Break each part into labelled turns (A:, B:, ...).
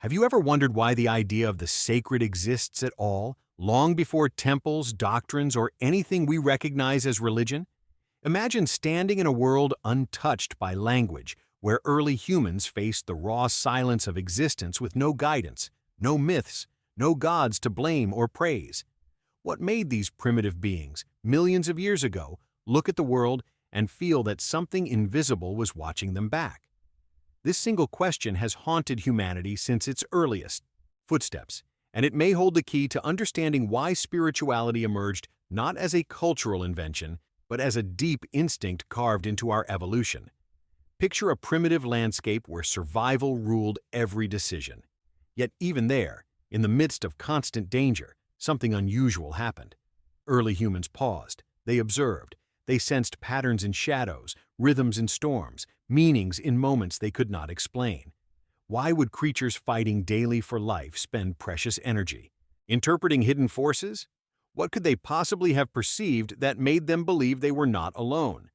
A: Have you ever wondered why the idea of the sacred exists at all, long before temples, doctrines, or anything we recognize as religion? Imagine standing in a world untouched by language, where early humans faced the raw silence of existence with no guidance, no myths, no gods to blame or praise. What made these primitive beings, millions of years ago, look at the world and feel that something invisible was watching them back? This single question has haunted humanity since its earliest footsteps, and it may hold the key to understanding why spirituality emerged not as a cultural invention, but as a deep instinct carved into our evolution. Picture a primitive landscape where survival ruled every decision. Yet even there, in the midst of constant danger, something unusual happened. Early humans paused. They observed. They sensed patterns in shadows, rhythms in storms, meanings in moments they could not explain. Why would creatures fighting daily for life spend precious energy? Interpreting hidden forces? What could they possibly have perceived that made them believe they were not alone?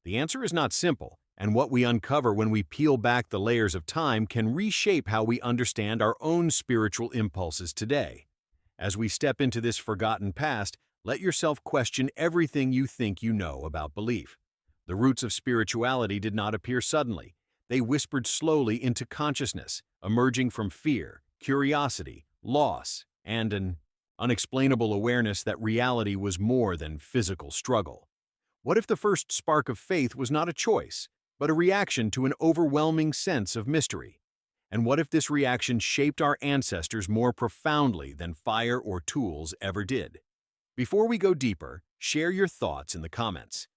A: The answer is not simple, and what we uncover when we peel back the layers of time can reshape how we understand our own spiritual impulses today. As we step into this forgotten past, let yourself question everything you think you know about belief. The roots of spirituality did not appear suddenly. They whispered slowly into consciousness, emerging from fear, curiosity, loss, and an unexplainable awareness that reality was more than physical struggle. What if the first spark of faith was not a choice, but a reaction to an overwhelming sense of mystery? And what if this reaction shaped our ancestors more profoundly than fire or tools ever did? Before we go deeper, share your thoughts in the comments.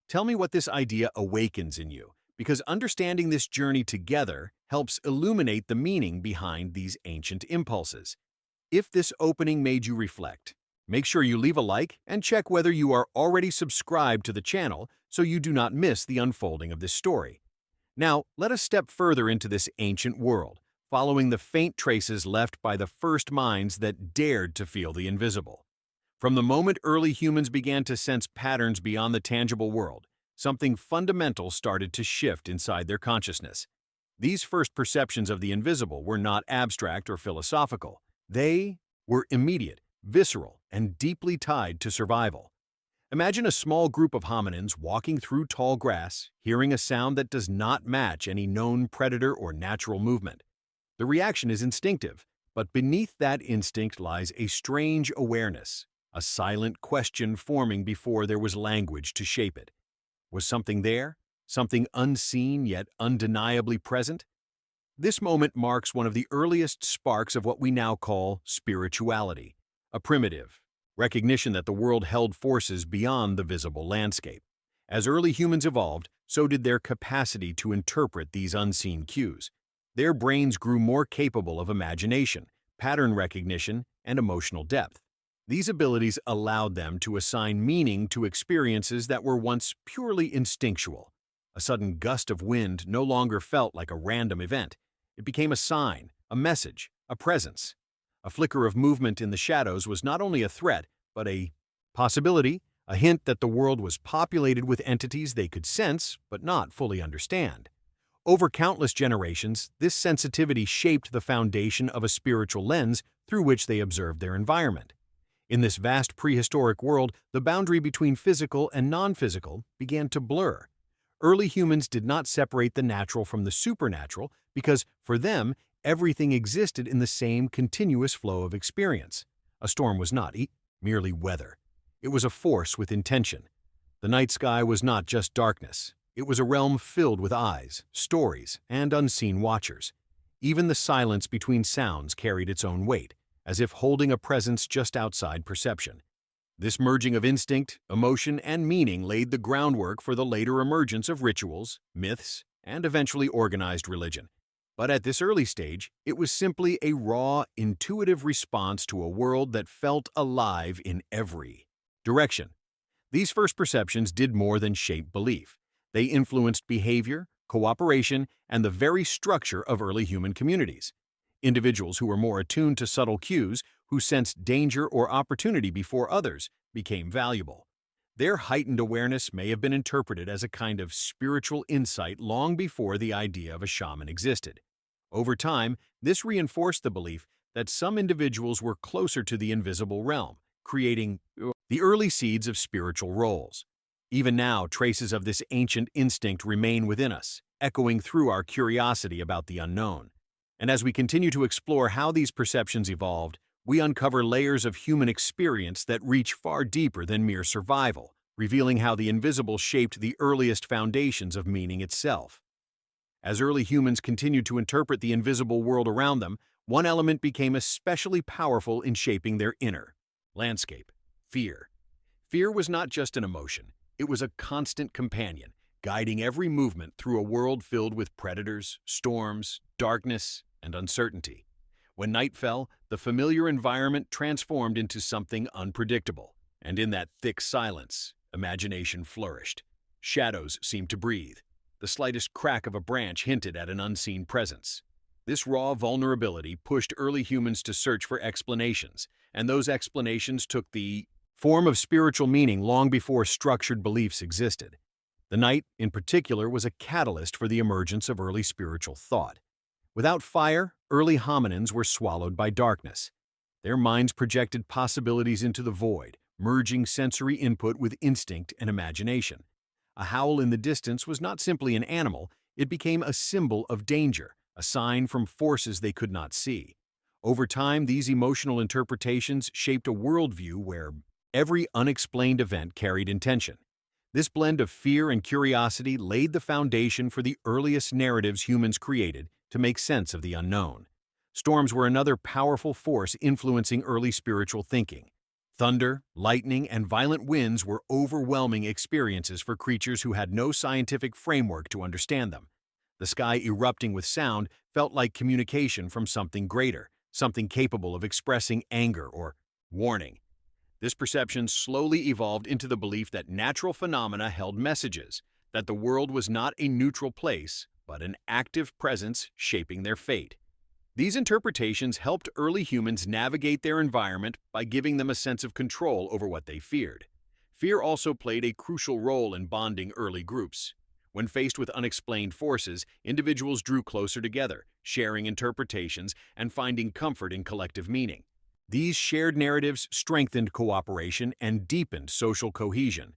A: Tell me what this idea awakens in you, because understanding this journey together helps illuminate the meaning behind these ancient impulses. If this opening made you reflect, make sure you leave a like and check whether you are already subscribed to the channel so you do not miss the unfolding of this story. Now, let us step further into this ancient world, following the faint traces left by the first minds that dared to feel the invisible. From the moment early humans began to sense patterns beyond the tangible world, something fundamental started to shift inside their consciousness. These first perceptions of the invisible were not abstract or philosophical. They were immediate, visceral, and deeply tied to survival. Imagine a small group of hominins walking through tall grass, hearing a sound that does not match any known predator or natural movement. The reaction is instinctive, but beneath that instinct lies a strange awareness, a silent question forming before there was language to shape it. Was something there? Something unseen yet undeniably present? This moment marks one of the earliest sparks of what we now call spirituality, a primitive recognition that the world held forces beyond the visible landscape. As early humans evolved, so did their capacity to interpret these unseen cues. Their brains grew more capable of imagination, pattern recognition, and emotional depth. These abilities allowed them to assign meaning to experiences that were once purely instinctual. A sudden gust of wind no longer felt like a random event. It became a sign, a message, a presence. A flicker of movement in the shadows was not only a threat, but a possibility, a hint that the world was populated with entities they could sense but not fully understand. Over countless generations, this sensitivity shaped the foundation of a spiritual lens through which they observed their environment. In this vast prehistoric world, the boundary between physical and non-physical began to blur. Early humans did not separate the natural from the supernatural because, for them, everything existed in the same continuous flow of experience. A storm was not merely weather. It was a force with intention. The night sky was not just darkness. It was a realm filled with eyes, stories, and unseen watchers. Even the silence between sounds carried its own weight, as if holding a presence just outside perception. This merging of instinct, emotion, and meaning laid the groundwork for the later emergence of rituals, myths, and eventually organized religion. But at this early stage, it was simply a raw, intuitive response to a world that felt alive in every direction. These first perceptions did more than shape belief. They influenced behavior, cooperation, and the very structure of early human communities. Individuals who were more attuned to subtle cues, who sensed danger or opportunity before others, became valuable. Their heightened awareness may have been interpreted as a kind of spiritual insight long before the idea of a shaman existed. Over time, this reinforced the belief that some individuals were closer to the invisible realm, creating the early seeds of spiritual roles. Even now, traces of this ancient instinct remain within us, echoing through our curiosity about the unknown. And as we continue to explore how these perceptions evolved, we uncover layers of human experience that reach far deeper than mere survival, revealing how the invisible shaped the earliest foundations of meaning itself. As early humans continued to interpret the invisible world around them, one element became especially powerful in shaping their inner landscape: fear. Fear was not just an emotion, it was a constant companion, guiding every movement through a world filled with predators, storms, darkness, and uncertainty. When night fell, the familiar environment transformed into something unpredictable, and in that thick silence, imagination flourished. Shadows seemed to breathe. The slightest crack of a branch hinted at an unseen presence. This raw vulnerability pushed early humans to search for explanations, and those explanations took the form of spiritual meaning long before structured beliefs existed. The night, in particular, was a catalyst for the emergence of early spiritual thought. Without fire, early hominins were swallowed by darkness. Their minds projected possibilities into the void, merging sensory input with instinct and imagination. A howl in the distance was not simply an animal, it became a symbol of danger, a sign from forces they could not see. Over time, these emotional interpretations shaped a worldview where every unexplained event carried intention. This blend of fear and curiosity laid the foundation for the earliest narratives humans created to make sense of the unknown. Storms were another powerful force influencing early spiritual thinking. Thunder, lightning, and violent winds were overwhelming experiences for creatures who had no scientific framework to understand them. The sky erupting with sound felt like communication from something greater, something capable of expressing anger or warning. This perception slowly evolved into the belief that natural phenomena held messages, that the world was not a neutral place, but an active presence shaping their fate. These interpretations helped early humans navigate their environment by giving them a sense of control over what they feared. Fear also played a crucial role in bonding early groups. When faced with unexplained forces, individuals drew closer together, sharing interpretations and finding comfort in collective meaning. These shared narratives strengthened cooperation and deepened social cohesion.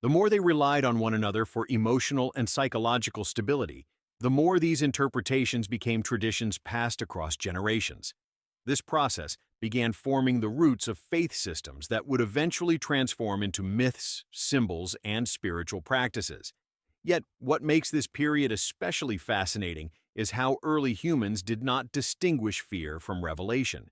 A: The more they relied on one another for emotional and psychological stability, the more these interpretations became traditions passed across generations. This process began forming the roots of faith systems that would eventually transform into myths, symbols, and spiritual practices. Yet, what makes this period especially fascinating is how early humans did not distinguish fear from revelation.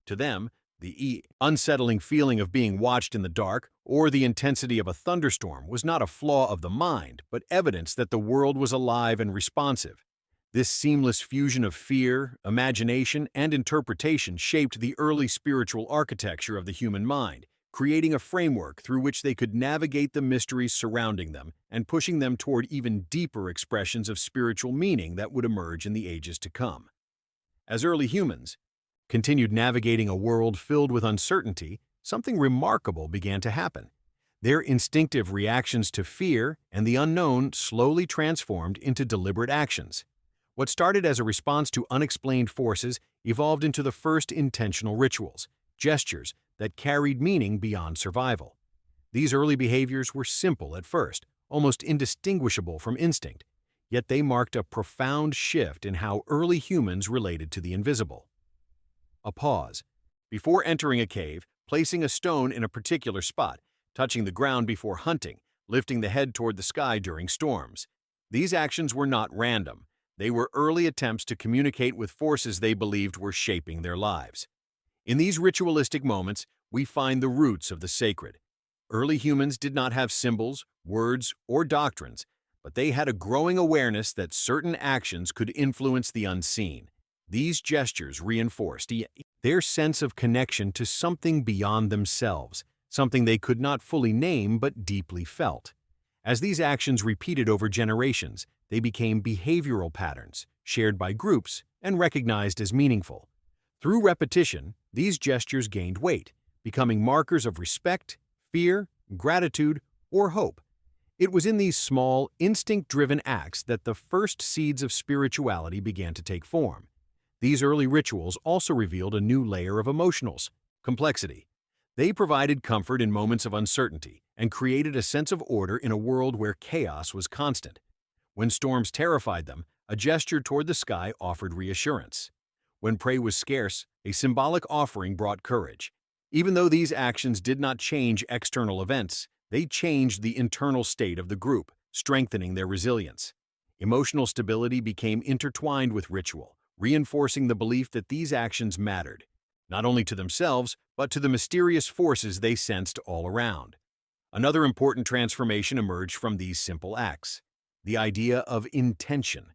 A: To them, the unsettling feeling of being watched in the dark or the intensity of a thunderstorm was not a flaw of the mind, but evidence that the world was alive and responsive. This seamless fusion of fear, imagination, and interpretation shaped the early spiritual architecture of the human mind, creating a framework through which they could navigate the mysteries surrounding them and pushing them toward even deeper expressions of spiritual meaning that would emerge in the ages to come. As early humans continued navigating a world filled with uncertainty, something remarkable began to happen. Their instinctive reactions to fear and the unknown slowly transformed into deliberate actions. What started as a response to unexplained forces evolved into the first intentional rituals, gestures that carried meaning beyond survival. These early behaviors were simple at first, almost indistinguishable from instinct, yet they marked a profound shift in how early humans related to the invisible. A pause. Before entering a cave, placing a stone in a particular spot, touching the ground before hunting, lifting the head toward the sky during storms. These actions were not random. They were early attempts to communicate with forces they believed were shaping their lives. In these ritualistic moments, we find the roots of the sacred. Early humans did not have symbols, words, or doctrines, but they had a growing awareness that certain actions could influence the unseen. These gestures reinforced their sense of connection to something beyond themselves, something they could not fully name but deeply felt. As these actions repeated over generations, they became behavioral patterns, shared by groups and recognized as meaningful. Through repetition, these gestures gained weight, becoming markers of respect, fear, gratitude, or hope. It was in these small, instinct-driven acts that the first seeds of spirituality began to take form. These early rituals also revealed a new layer of emotionals, complexity. They provided comfort in moments of uncertainty and created a sense of order in a world where chaos was constant. When storms terrified them, a gesture toward the sky offered reassurance. When prey was scarce, a symbolic offering brought courage. Even though these actions did not change external events, they changed the internal state of the group, strengthening their resilience. Emotional stability became intertwined with ritual, reinforcing the belief that these actions mattered, not only to themselves, but to the mysterious forces they sensed all around. Another important transformation emerged from these simple acts: the idea of intention.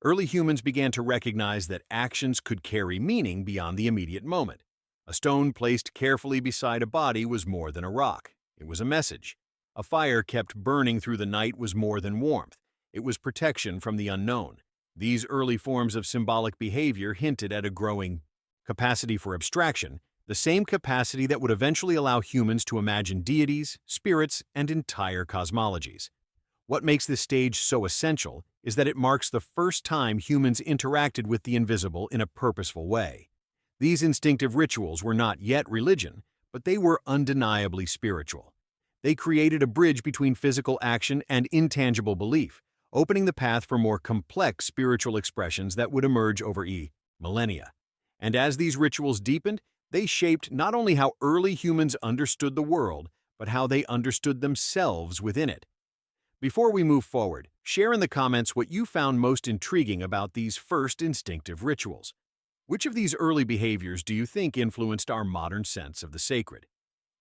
A: Early humans began to recognize that actions could carry meaning beyond the immediate moment. A stone placed carefully beside a body was more than a rock. It was a message. A fire kept burning through the night was more than warmth. It was protection from the unknown. These early forms of symbolic behavior hinted at a growing capacity for abstraction, the same capacity that would eventually allow humans to imagine deities, spirits, and entire cosmologies. What makes this stage so essential is that it marks the first time humans interacted with the invisible in a purposeful way. These instinctive rituals were not yet religion, but they were undeniably spiritual. They created a bridge between physical action and intangible belief, opening the path for more complex spiritual expressions that would emerge over millennia. And as these rituals deepened, they shaped not only how early humans understood the world, but how they understood themselves within it. Before we move forward, share in the comments what you found most intriguing about these first instinctive rituals. Which of these early behaviors do you think influenced our modern sense of the sacred?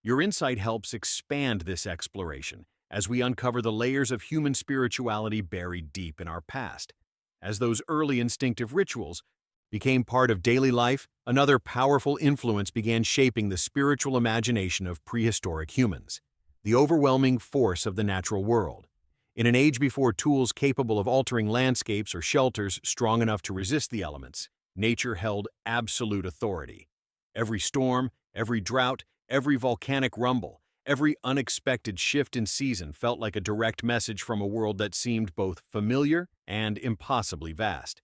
A: Your insight helps expand this exploration as we uncover the layers of human spirituality buried deep in our past. As those early instinctive rituals became part of daily life, another powerful influence began shaping the spiritual imagination of prehistoric humans: the overwhelming force of the natural world. In an age before tools capable of altering landscapes or shelters strong enough to resist the elements, nature held absolute authority. Every storm, every drought, every volcanic rumble, every unexpected shift in season felt like a direct message from a world that seemed both familiar and impossibly vast.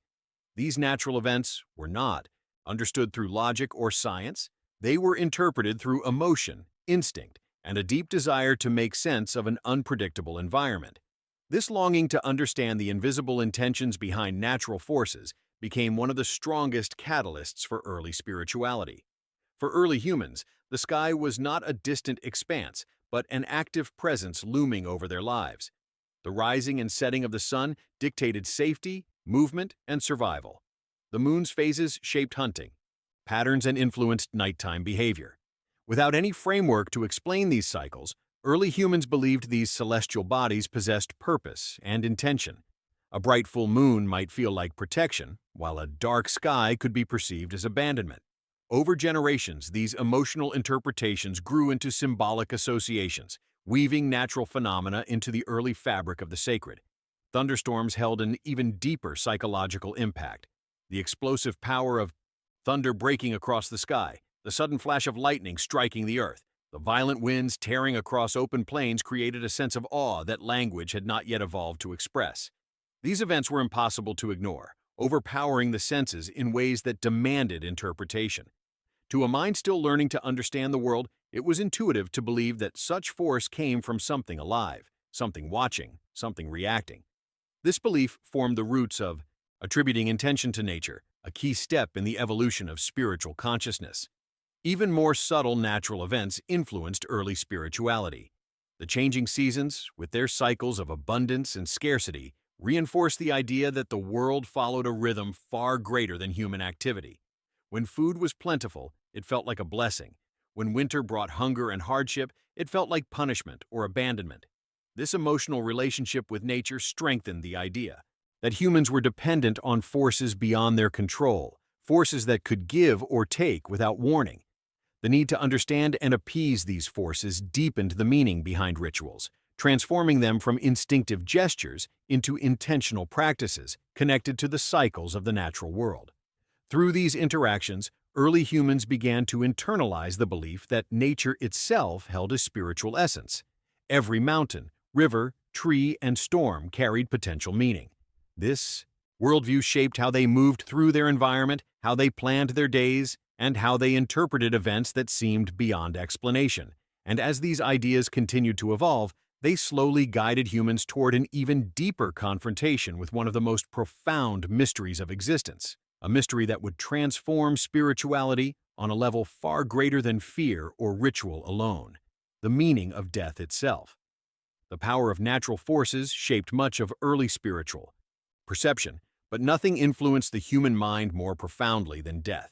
A: These natural events were not understood through logic or science. They were interpreted through emotion, instinct, and a deep desire to make sense of an unpredictable environment. This longing to understand the invisible intentions behind natural forces became one of the strongest catalysts for early spirituality. For early humans, the sky was not a distant expanse, but an active presence looming over their lives. The rising and setting of the sun dictated safety, movement, and survival. The moon's phases shaped hunting patterns and influenced nighttime behavior. Without any framework to explain these cycles, early humans believed these celestial bodies possessed purpose and intention. A bright full moon might feel like protection, while a dark sky could be perceived as abandonment. Over generations, these emotional interpretations grew into symbolic associations, weaving natural phenomena into the early fabric of the sacred. Thunderstorms held an even deeper psychological impact. The explosive power of thunder breaking across the sky, the sudden flash of lightning striking the earth, the violent winds tearing across open plains created a sense of awe that language had not yet evolved to express. These events were impossible to ignore, overpowering the senses in ways that demanded interpretation. To a mind still learning to understand the world, it was intuitive to believe that such force came from something alive, something watching, something reacting. This belief formed the roots of attributing intention to nature, a key step in the evolution of spiritual consciousness. Even more subtle natural events influenced early spirituality. The changing seasons, with their cycles of abundance and scarcity, reinforced the idea that the world followed a rhythm far greater than human activity. When food was plentiful, it felt like a blessing. When winter brought hunger and hardship, it felt like punishment or abandonment. This emotional relationship with nature strengthened the idea that humans were dependent on forces beyond their control, forces that could give or take without warning. The need to understand and appease these forces deepened the meaning behind rituals, transforming them from instinctive gestures into intentional practices connected to the cycles of the natural world. Through these interactions, early humans began to internalize the belief that nature itself held a spiritual essence. Every mountain, river, tree, and storm carried potential meaning. This Worldview shaped how they moved through their environment, how they planned their days, and how they interpreted events that seemed beyond explanation. And as these ideas continued to evolve, they slowly guided humans toward an even deeper confrontation with one of the most profound mysteries of existence, a mystery that would transform spirituality on a level far greater than fear or ritual alone: the meaning of death itself. The power of natural forces shaped much of early spiritual perception, but nothing influenced the human mind more profoundly than death.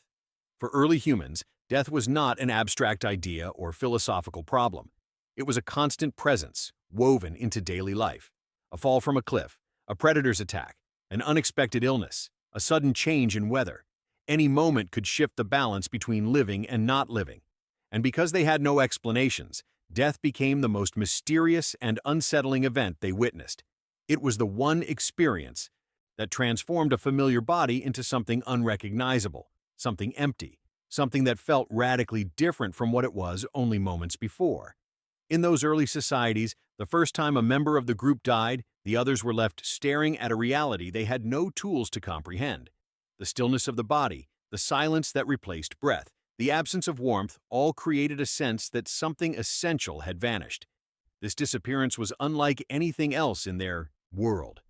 A: For early humans, death was not an abstract idea or philosophical problem. It was a constant presence, woven into daily life. A fall from a cliff, a predator's attack, an unexpected illness, a sudden change in weather. Any moment could shift the balance between living and not living. And because they had no explanations, death became the most mysterious and unsettling event they witnessed. It was the one experience that transformed a familiar body into something unrecognizable, something empty, something that felt radically different from what it was only moments before. In those early societies, the first time a member of the group died, the others were left staring at a reality they had no tools to comprehend. The stillness of the body, the silence that replaced breath, the absence of warmth all created a sense that something essential had vanished. This disappearance was unlike anything else in their world.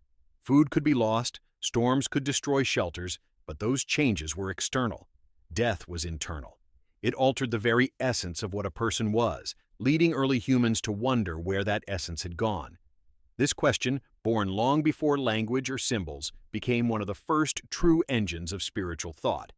A: Food could be lost, storms could destroy shelters, but those changes were external. Death was internal. It altered the very essence of what a person was, leading early humans to wonder where that essence had gone. This question, born long before language or symbols, became one of the first true engines of spiritual thought.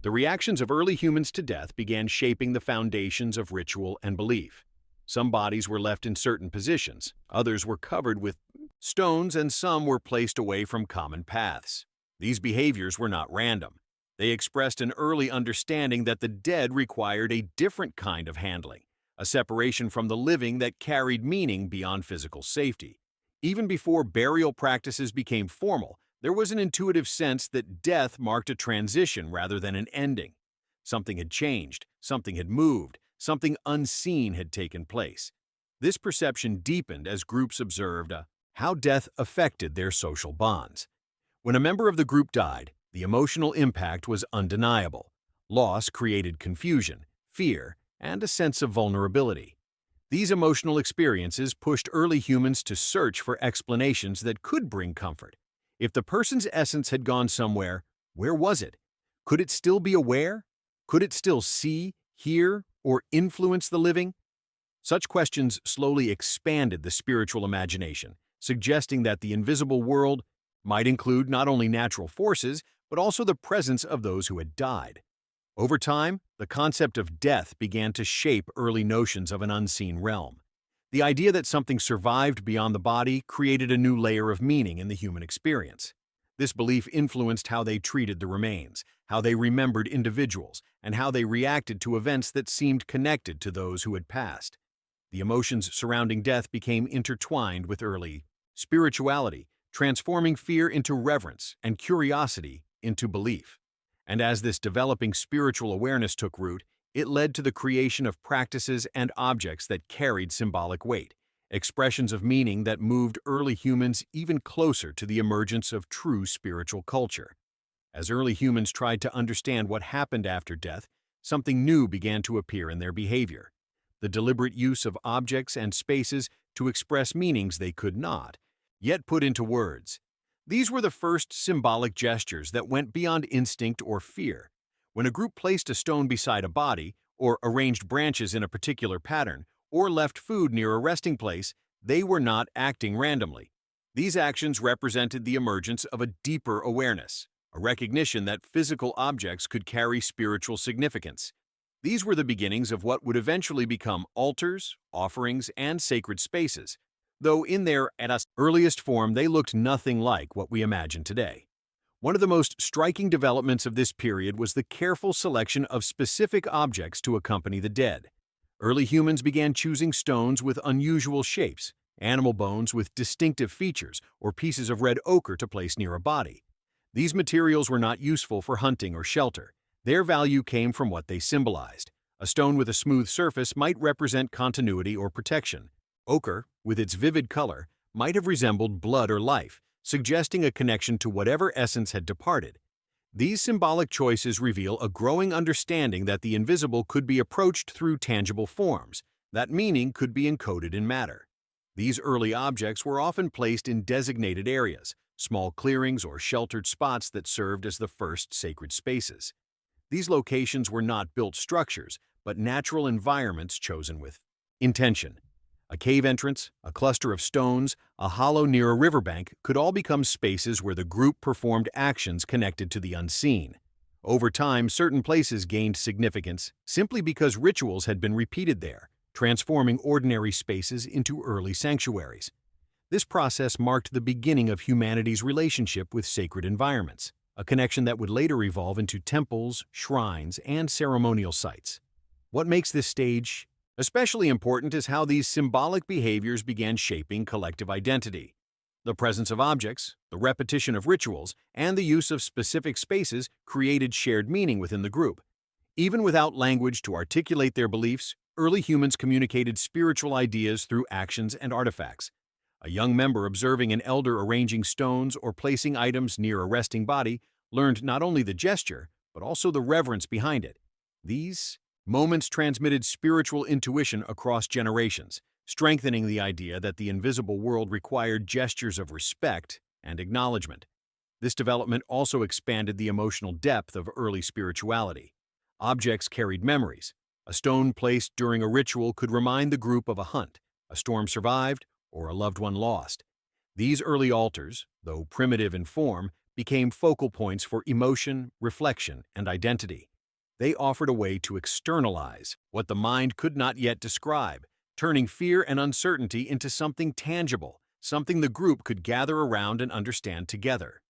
A: The reactions of early humans to death began shaping the foundations of ritual and belief. Some bodies were left in certain positions, others were covered with stones, and some were placed away from common paths. These behaviors were not random. They expressed an early understanding that the dead required a different kind of handling, a separation from the living that carried meaning beyond physical safety. Even before burial practices became formal, there was an intuitive sense that death marked a transition rather than an ending. Something had changed, something had moved, something unseen had taken place. This perception deepened as groups observed how death affected their social bonds. When a member of the group died, the emotional impact was undeniable. Loss created confusion, fear, and a sense of vulnerability. These emotional experiences pushed early humans to search for explanations that could bring comfort. If the person's essence had gone somewhere, where was it? Could it still be aware? Could it still see, hear, or influence the living? Such questions slowly expanded the spiritual imagination, suggesting that the invisible world might include not only natural forces, but also the presence of those who had died. Over time, the concept of death began to shape early notions of an unseen realm. The idea that something survived beyond the body created a new layer of meaning in the human experience. This belief influenced how they treated the remains, how they remembered individuals, and how they reacted to events that seemed connected to those who had passed. The emotions surrounding death became intertwined with early spirituality, transforming fear into reverence and curiosity into belief. And as this developing spiritual awareness took root, it led to the creation of practices and objects that carried symbolic weight, expressions of meaning that moved early humans even closer to the emergence of true spiritual culture. As early humans tried to understand what happened after death, something new began to appear in their behavior: the deliberate use of objects and spaces to express meanings they could not yet put into words. These were the first symbolic gestures that went beyond instinct or fear. When a group placed a stone beside a body, or arranged branches in a particular pattern, or left food near a resting place, they were not acting randomly. These actions represented the emergence of a deeper awareness, a recognition that physical objects could carry spiritual significance. These were the beginnings of what would eventually become altars, offerings, and sacred spaces, though in their earliest form they looked nothing like what we imagine today. One of the most striking developments of this period was the careful selection of specific objects to accompany the dead. Early humans began choosing stones with unusual shapes, animal bones with distinctive features, or pieces of red ochre to place near a body. These materials were not useful for hunting or shelter. Their value came from what they symbolized. A stone with a smooth surface might represent continuity or protection. Ochre, with its vivid color, might have resembled blood or life, suggesting a connection to whatever essence had departed. These symbolic choices reveal a growing understanding that the invisible could be approached through tangible forms, that meaning could be encoded in matter. These early objects were often placed in designated areas, small clearings or sheltered spots that served as the first sacred spaces. These locations were not built structures, but natural environments chosen with intention. A cave entrance, a cluster of stones, a hollow near a riverbank could all become spaces where the group performed actions connected to the unseen. Over time, certain places gained significance simply because rituals had been repeated there, transforming ordinary spaces into early sanctuaries. This process marked the beginning of humanity's relationship with sacred environments, a connection that would later evolve into temples, shrines, and ceremonial sites. What makes this stage especially important is how these symbolic behaviors began shaping collective identity. The presence of objects, the repetition of rituals, and the use of specific spaces created shared meaning within the group. Even without language to articulate their beliefs, early humans communicated spiritual ideas through actions and artifacts. A young member observing an elder arranging stones or placing items near a resting body learned not only the gesture, but also the reverence behind it. These moments transmitted spiritual intuition across generations, strengthening the idea that the invisible world required gestures of respect and acknowledgement. This development also expanded the emotional depth of early spirituality. Objects carried memories. A stone placed during a ritual could remind the group of a hunt, a storm survived, or a loved one lost. These early altars, though primitive in form, became focal points for emotion, reflection, and identity. They offered a way to externalize what the mind could not yet describe, turning fear and uncertainty into something tangible, something the group could gather around and understand together.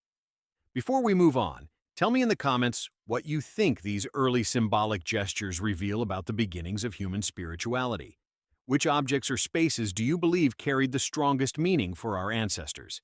A: Before we move on, tell me in the comments what you think these early symbolic gestures reveal about the beginnings of human spirituality. Which objects or spaces do you believe carried the strongest meaning for our ancestors?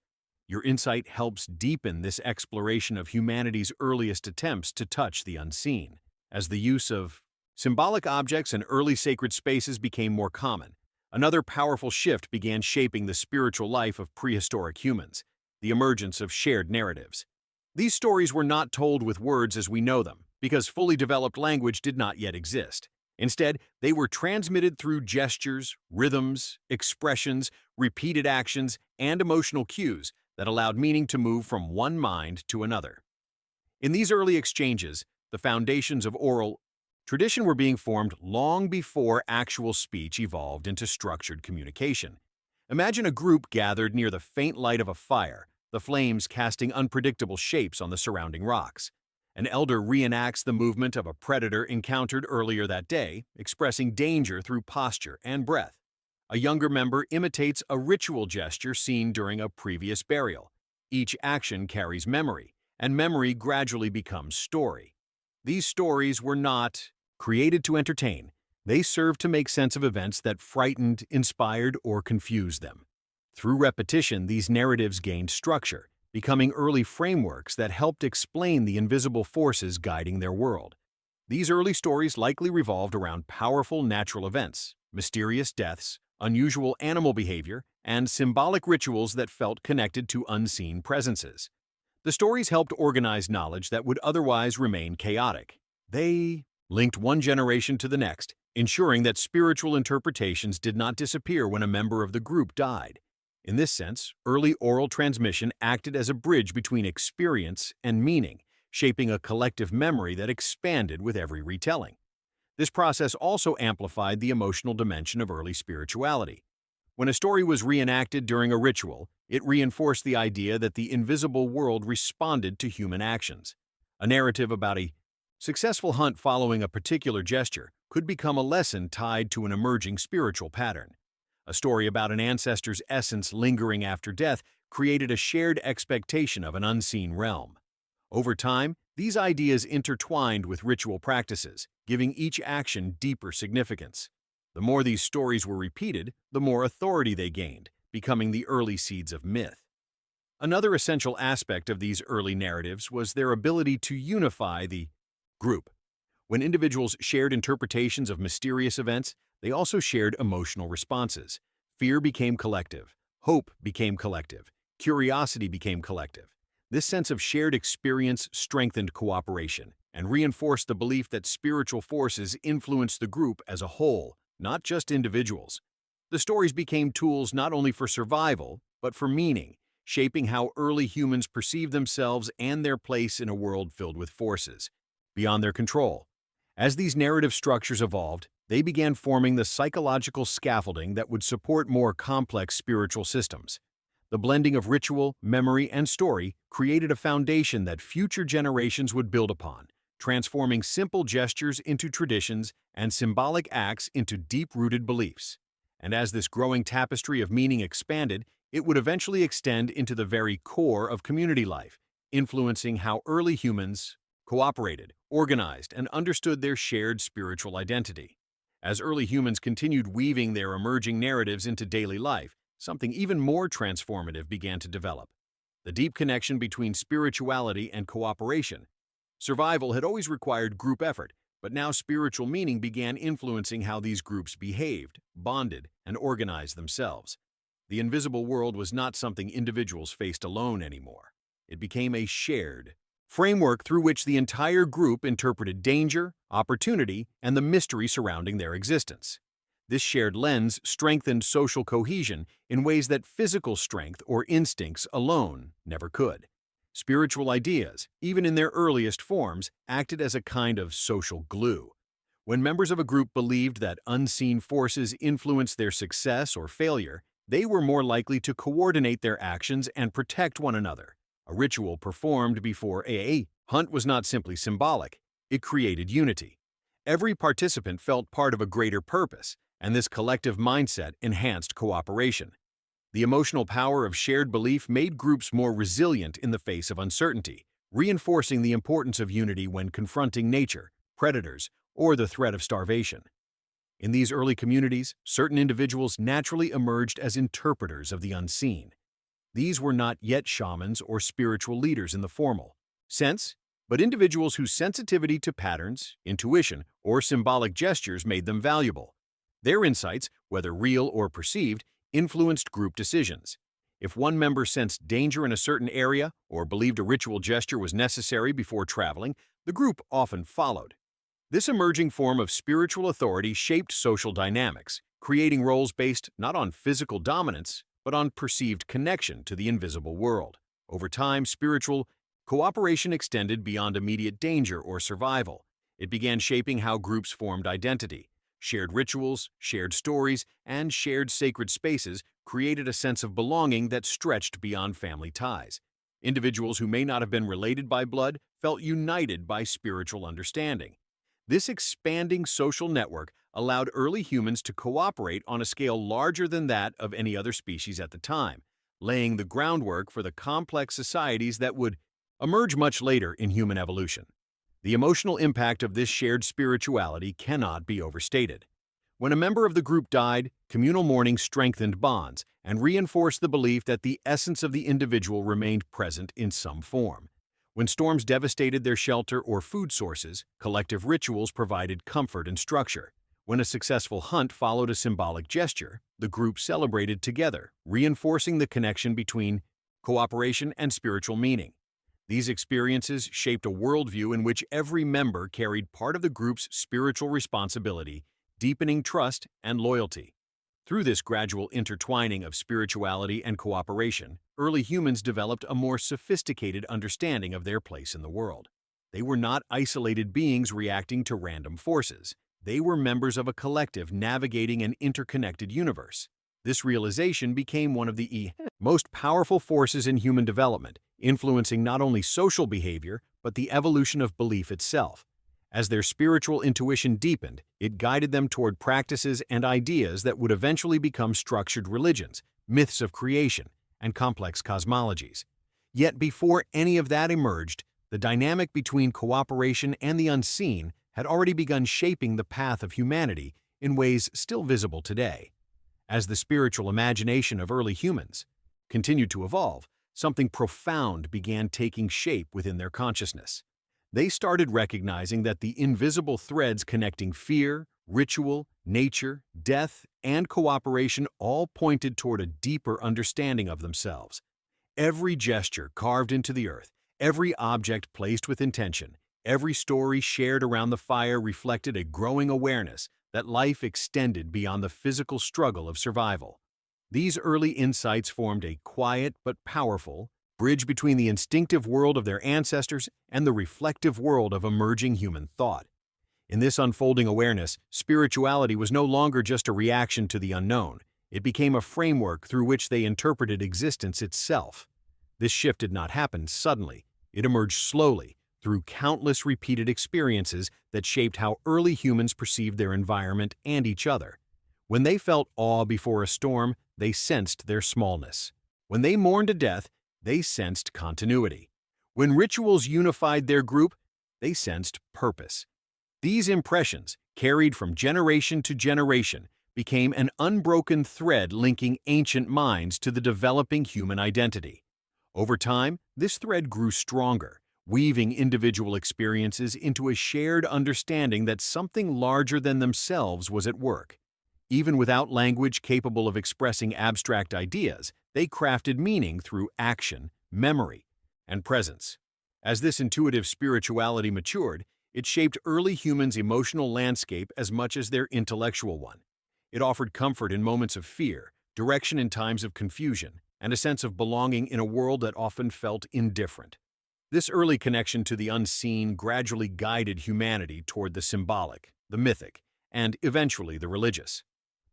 A: Your insight helps deepen this exploration of humanity's earliest attempts to touch the unseen. As the use of symbolic objects and early sacred spaces became more common, another powerful shift began shaping the spiritual life of prehistoric humans, the emergence of shared narratives. These stories were not told with words as we know them, because fully developed language did not yet exist. Instead, they were transmitted through gestures, rhythms, expressions, repeated actions, and emotional cues that allowed meaning to move from one mind to another. In these early exchanges, the foundations of oral tradition were being formed long before actual speech evolved into structured communication. Imagine a group gathered near the faint light of a fire, the flames casting unpredictable shapes on the surrounding rocks. An elder reenacts the movement of a predator encountered earlier that day, expressing danger through posture and breath. A younger member imitates a ritual gesture seen during a previous burial. Each action carries memory, and memory gradually becomes story. These stories were not created to entertain. They served to make sense of events that frightened, inspired, or confused them. Through repetition, these narratives gained structure, becoming early frameworks that helped explain the invisible forces guiding their world. These early stories likely revolved around powerful natural events, mysterious deaths, unusual animal behavior, and symbolic rituals that felt connected to unseen presences. The stories helped organize knowledge that would otherwise remain chaotic. They linked one generation to the next, ensuring that spiritual interpretations did not disappear when a member of the group died. In this sense, early oral transmission acted as a bridge between experience and meaning, shaping a collective memory that expanded with every retelling. This process also amplified the emotional dimension of early spirituality. When a story was reenacted during a ritual, it reinforced the idea that the invisible world responded to human actions. A narrative about a successful hunt following a particular gesture could become a lesson tied to an emerging spiritual pattern. A story about an ancestor's essence lingering after death created a shared expectation of an unseen realm. Over time, these ideas intertwined with ritual practices, giving each action deeper significance. The more these stories were repeated, the more authority they gained, becoming the early seeds of myth. Another essential aspect of these early narratives was their ability to unify the group. When individuals shared interpretations of mysterious events, they also shared emotional responses. Fear became collective, hope became collective, Curiosity became collective. This sense of shared experience strengthened cooperation and reinforced the belief that spiritual forces influenced the group as a whole, not just individuals. The stories became tools not only for survival, but for meaning, shaping how early humans perceived themselves and their place in a world filled with forces beyond their control. As these narrative structures evolved, they began forming the psychological scaffolding that would support more complex spiritual systems. The blending of ritual, memory, and story created a foundation that future generations would build upon, transforming simple gestures into traditions and symbolic acts into deep-rooted beliefs. And as this growing tapestry of meaning expanded, it would eventually extend into the very core of community life, influencing how early humans cooperated, organized, and understood their shared spiritual identity. As early humans continued weaving their emerging narratives into daily life, something even more transformative began to develop: the deep connection between spirituality and cooperation. Survival had always required group effort, but now spiritual meaning began influencing how these groups behaved, bonded, and organized themselves. The invisible world was not something individuals faced alone anymore. It became a shared framework through which the entire group interpreted danger, opportunity, and the mystery surrounding their existence. This shared lens strengthened social cohesion in ways that physical strength or instincts alone never could. Spiritual ideas, even in their earliest forms, acted as a kind of social glue. When members of a group believed that unseen forces influenced their success or failure, they were more likely to coordinate their actions and protect one another. A ritual performed before a hunt was not simply symbolic, it created unity. Every participant felt part of a greater purpose, and this collective mindset enhanced cooperation. The emotional power of shared belief made groups more resilient in the face of uncertainty, reinforcing the importance of unity when confronting nature, predators, or the threat of starvation. In these early communities, certain individuals naturally emerged as interpreters of the unseen. These were not yet shamans or spiritual leaders in the formal sense, but individuals whose sensitivity to patterns, intuition, or symbolic gestures made them valuable. Their insights, whether real or perceived, influenced group decisions. If one member sensed danger in a certain area or believed a ritual gesture was necessary before traveling, the group often followed. This emerging form of spiritual authority shaped social dynamics, creating roles based not on physical dominance, but on perceived connection to the invisible world. Over time, spiritual cooperation extended beyond immediate danger or survival. It began shaping how groups formed identity. Shared rituals, shared stories, and shared sacred spaces created a sense of belonging that stretched beyond family ties. Individuals who may not have been related by blood felt united by spiritual understanding. This expanding social network allowed early humans to cooperate on a scale larger than that of any other species at the time, laying the groundwork for the complex societies that would emerge much later in human evolution. The emotional impact of this shared spirituality cannot be overstated. When a member of the group died, communal mourning strengthened bonds and reinforced the belief that the essence of the individual remained present in some form. When storms devastated their shelter or food sources, collective rituals provided comfort and structure. When a successful hunt followed a symbolic gesture, the group celebrated together, reinforcing the connection between cooperation and spiritual meaning. These experiences shaped a worldview in which every member carried part of the group's spiritual responsibility, deepening trust and loyalty. Through this gradual intertwining of spirituality and cooperation, early humans developed a more sophisticated understanding of their place in the world. They were not isolated beings reacting to random forces. They were members of a collective navigating an interconnected universe. This realization became one of the most powerful forces in human development, influencing not only social behavior, but the evolution of belief itself. As their spiritual intuition deepened, it guided them toward practices and ideas that would eventually become structured religions, myths of creation, and complex cosmologies. Yet before any of that emerged, the dynamic between cooperation and the unseen had already begun shaping the path of humanity in ways still visible today. As the spiritual imagination of early humans continued to evolve, something profound began taking shape within their consciousness. They started recognizing that the invisible threads connecting fear, ritual, nature, death, and cooperation all pointed toward a deeper understanding of themselves. Every gesture carved into the earth, every object placed with intention, every story shared around the fire reflected a growing awareness that life extended beyond the physical struggle of survival. These early insights formed a quiet but powerful bridge between the instinctive world of their ancestors and the reflective world of emerging human thought. In this unfolding awareness, spirituality was no longer just a reaction to the unknown. It became a framework through which they interpreted existence itself. This shift did not happen suddenly. It emerged slowly, through countless repeated experiences that shaped how early humans perceived their environment and each other. When they felt awe before a storm, they sensed their smallness. When they mourned a death, they sensed continuity. When rituals unified their group, they sensed purpose. These impressions, carried from generation to generation, became an unbroken thread linking ancient minds to the developing human identity. Over time, this thread grew stronger, weaving individual experiences into a shared understanding that something larger than themselves was at work. Even without language capable of expressing abstract ideas, they crafted meaning through action, memory, and presence. As this intuitive spirituality matured, it shaped early humans' emotional landscape as much as their intellectual one. It offered comfort in moments of fear, direction in times of confusion, and a sense of belonging in a world that often felt indifferent. This early connection to the unseen gradually guided humanity toward the symbolic, the mythic, and eventually the religious.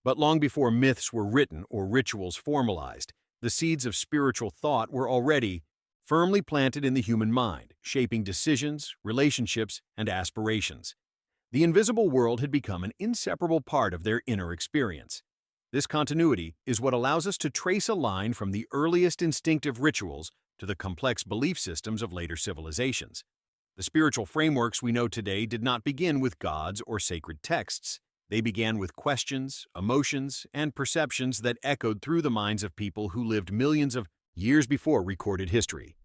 A: But long before myths were written or rituals formalized, the seeds of spiritual thought were already firmly planted in the human mind, shaping decisions, relationships, and aspirations. The invisible world had become an inseparable part of their inner experience. This continuity is what allows us to trace a line from the earliest instinctive rituals to the complex belief systems of later civilizations. The spiritual frameworks we know today did not begin with gods or sacred texts. They began with questions, emotions, and perceptions that echoed through the minds of people who lived millions of years before recorded history.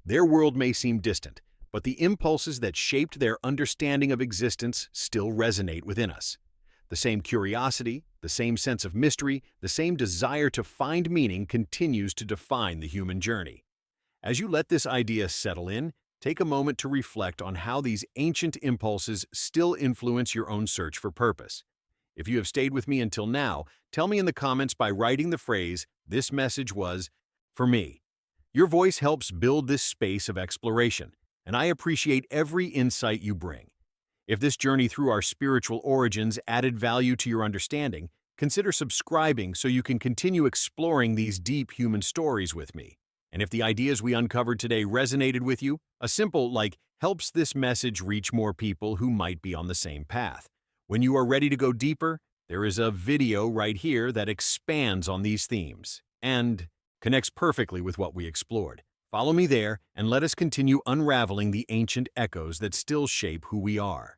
A: Their world may seem distant, but the impulses that shaped their understanding of existence still resonate within us. The same curiosity, the same sense of mystery, the same desire to find meaning continues to define the human journey. As you let this idea settle in, take a moment to reflect on how these ancient impulses still influence your own search for purpose. If you have stayed with me until now, tell me in the comments by writing the phrase, "This message was for me." Your voice helps build this space of exploration, and I appreciate every insight you bring. If this journey through our spiritual origins added value to your understanding, consider subscribing so you can continue exploring these deep human stories with me. And if the ideas we uncovered today resonated with you, a simple like helps this message reach more people who might be on the same path. When you are ready to go deeper, there is a video right here that expands on these themes and connects perfectly with what we explored. Follow me there and let us continue unraveling the ancient echoes that still shape who we are.